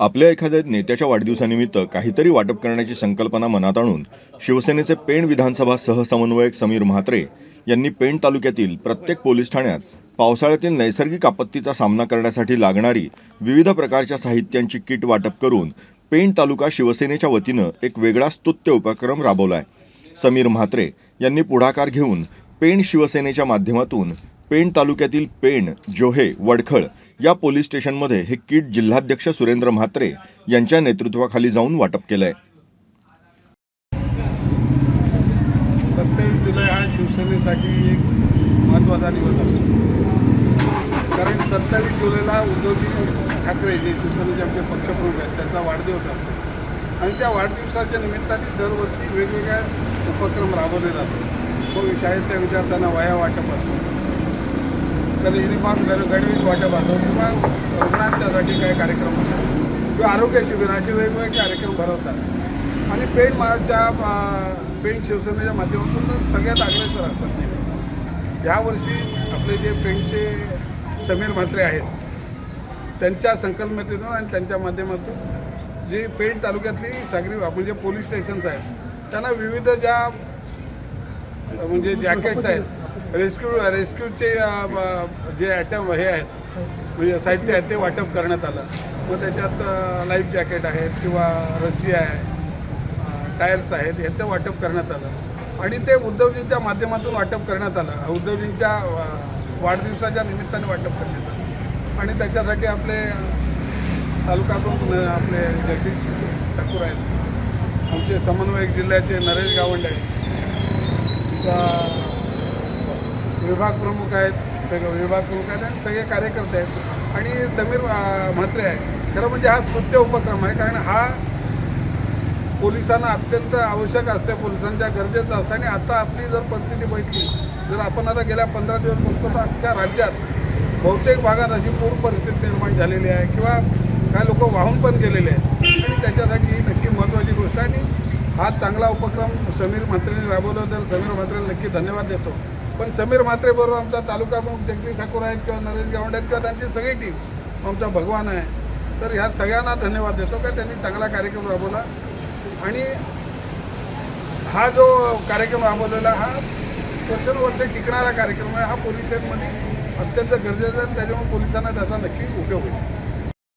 आपल्या एखाद्या नेत्याच्या वाढदिवसानिमित्त काहीतरी वाटप करण्याची संकल्पना मनात आणून शिवसेनेचे पेण विधानसभा सहसमन्वयक समीर म्हात्रे यांनी पेण तालुक्यातील प्रत्येक पोलीस ठाण्यात पावसाळ्यातील नैसर्गिक आपत्तीचा सामना करण्यासाठी लागणारी विविध प्रकारच्या साहित्यांची किट वाटप करून पेण तालुका शिवसेनेच्या वतीनं एक वेगळा स्तुत्य उपक्रम राबवलाय। समीर म्हात्रे यांनी पुढाकार घेऊन पेण शिवसेनेच्या माध्यमातून पेण तालुक्यातील पेण, जोहे, वडखळ या पोलीस स्टेशनमध्ये हे किट जिल्हाध्यक्ष सुरेंद्र म्हात्रे यांच्या नेतृत्वाखाली जाऊन वाटप केलंय। 27 जुलै हा शिवसेनेसाठी एक महत्त्वाचा दिवस असतो, कारण 27 जुलैला उद्धवजी ठाकरे जे शिवसेनेचे आमचे पक्षप्रमुख आहेत त्यांचा वाढदिवस असतो आणि त्या वाढदिवसाच्या निमित्ताने दरवर्षी वेगवेगळ्या उपक्रम राबवले जातात। मग शाळेतल्या विद्यार्थ्यांना वह्या वाटप असतो, तर युनिफॉर्म गणवेश वाटप असतो किंवा रुग्णांच्यासाठी काही कार्यक्रम असतात किंवा आरोग्य शिबिर असे वेगवेगळे कार्यक्रम भरवतात आणि पेण शिवसेनेच्या माध्यमातून सगळ्यात अग्रेसर असतात नेहमी। यावर्षी आपले जे पेणचे समीर म्हात्रे आहेत त्यांच्या संकल्पनेतून आणि त्यांच्या माध्यमातून जी पेण तालुक्यातली सागरी म्हणजे पोलीस स्टेशन्स आहेत त्यांना विविध ज्या म्हणजे जॅकेट्स आहेत रेस्क्यूचे जे आयटम हे आहेत म्हणजे साहित्य आहेत ते वाटप करण्यात आलं। मग त्याच्यात लाईफ जॅकेट आहेत किंवा रस्सी आहे, टायर्स आहेत, याचं वाटप करण्यात आलं आणि ते उद्धवजींच्या माध्यमातून वाटप करण्यात आलं। उद्धवजींच्या वाढदिवसाच्या निमित्ताने वाटप करण्यात आलं आणि त्याच्यासाठी आपले तालुक्यातून आपले जगदीश ठाकूर आहेत, आमचे समन्वयक जिल्ह्याचे नरेश गावंडे आहेत, विभाग प्रमुख आहेत, आणि सगळे कार्यकर्ते आहेत आणि समीर म्हात्रे आहे। खरं म्हणजे हा स्तुत्य उपक्रम आहे, कारण हा पोलिसांना अत्यंत आवश्यक असते, पोलिसांच्या गरजेचं असतं आणि आता आपली जर परिस्थिती बघितली, जर आपण आता गेल्या 15 दिवस बघतो तर अख्ख्या राज्यात बहुतेक भागात अशी पूर परिस्थिती निर्माण झालेली आहे किंवा काही लोक वाहून पण गेलेले आहेत आणि त्याच्यासाठी ही नक्की महत्त्वाची गोष्ट आहे आणि हा चांगला उपक्रम समीर म्हात्रेंनी राबवला, तर समीर म्हात्रेला नक्की धन्यवाद देतो। पण समीर म्हात्रेबरोबर आमचा तालुका प्रमुख जगदीश ठाकूर आहेत किंवा नरेश गावंडे आहेत किंवा त्यांची सगळी टीम आमचा भगवान आहे, तर ह्या सगळ्यांना धन्यवाद देतो का त्यांनी चांगला कार्यक्रम राबवला आणि हा जो कार्यक्रम राबवलेला हा वर्षानुवर्षे टिकणारा कार्यक्रम आहे। हा पोलीस स्टेशनमध्ये अत्यंत गरजेचा आहे, त्याच्यामुळे पोलिसांना त्याचा नक्की उपयोग होईल।